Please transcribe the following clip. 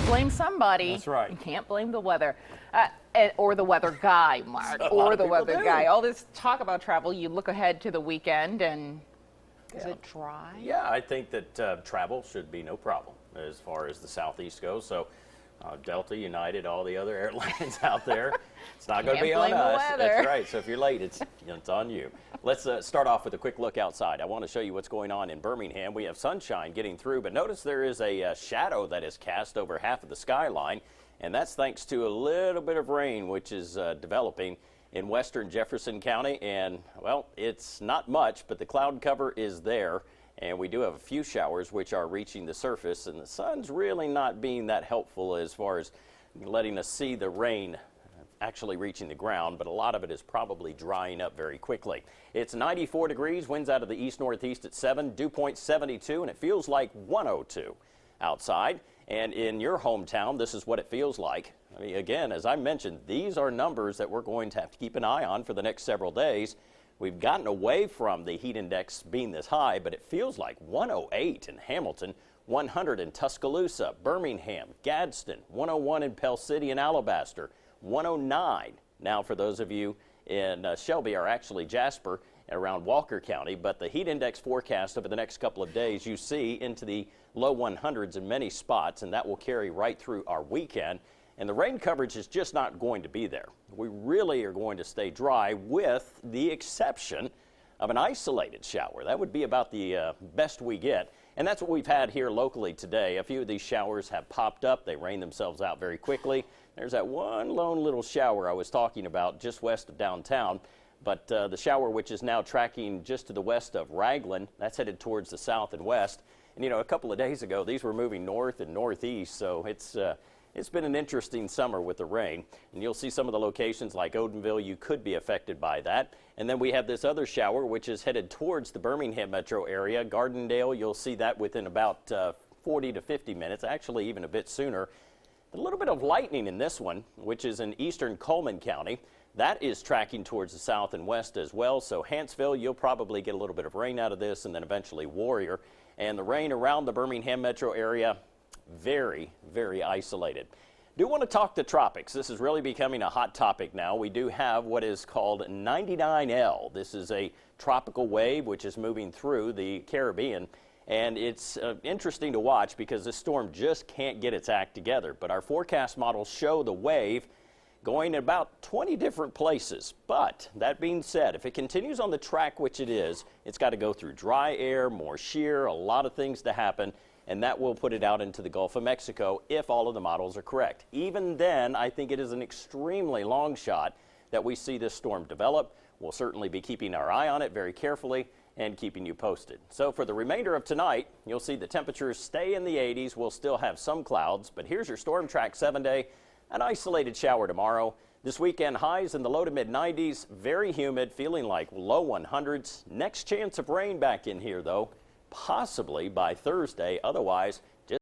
blame somebody. That's right. You can't blame the weather. Or the weather guy, Mark. Or the weather do. guy. All this talk about travel, you look ahead to the weekend and is it dry? Yeah, I think that travel should be no problem as far as the Southeast goes. So Delta, United, all the other airlines out there, it's not going to be on blame the us. weather. That's right. So if you're late, it's on you. Let's start off with a quick look outside. I want to show you what's going on in Birmingham. We have sunshine getting through, but notice there is a shadow that is cast over half of the skyline, and that's thanks to a little bit of rain, which is developing in western Jefferson County. And, well, it's not much, but the cloud cover is there. And we do have a few showers which are reaching the surface, and the sun's really not being that helpful as far as letting us see the rain actually reaching the ground, but a lot of it is probably drying up very quickly. It's 94 degrees, winds out of the east-northeast at 7, dew point 72, and it feels like 102 outside. And in your hometown, this is what it feels like. I mean, again, as I mentioned, these are numbers that we're going to have to keep an eye on for the next several days. We've gotten away from the heat index being this high, but it feels like 108 in Hamilton, 100 in Tuscaloosa, Birmingham, Gadsden, 101 in Pell City and Alabaster, 109 now for those of you in Shelby are actually Jasper and around Walker County, but the heat index forecast over the next couple of days you see into the low 100s in many spots, and that will carry right through our weekend. And the rain coverage is just not going to be there. We really are going to stay dry with the exception of an isolated shower. That would be about the best we get. And that's what we've had here locally today. A few of these showers have popped up. They rain themselves out very quickly. There's that one lone little shower I was talking about just west of downtown. But the shower, which is now tracking just to the west of Raglan, that's headed towards the south and west. And, you know, a couple of days ago, these were moving north and northeast, so it's been an interesting summer with the rain, and you'll see some of the locations like Odenville, you could be affected by that. And then we have this other shower, which is headed towards the Birmingham metro area. Gardendale, you'll see that within about 40 to 50 minutes, actually even a bit sooner. A little bit of lightning in this one, which is in eastern Coleman County. That is tracking towards the south and west as well. So Hanceville, you'll probably get a little bit of rain out of this, and then eventually Warrior. And the rain around the Birmingham metro area, very, very isolated. Do want to talk the tropics. This is really becoming a hot topic now. We do have what is called 99L. This is a tropical wave which is moving through the Caribbean. And it's interesting to watch because this storm just can't get its act together. But our forecast models show the wave going in about 20 different places. But that being said, if it continues on the track which it is, it's got to go through dry air, more shear, a lot of things to happen. And that will put it out into the Gulf of Mexico if all of the models are correct. Even then, I think it is an extremely long shot that we see this storm develop. We'll certainly be keeping our eye on it very carefully and keeping you posted. So for the remainder of tonight, you'll see the temperatures stay in the 80s. We'll still have some clouds, but here's your Storm Track 7-day. An isolated shower tomorrow. This weekend, highs in the low to mid 90s, very humid, feeling like low 100s. Next chance of rain back in here, though, possibly by Thursday. Otherwise,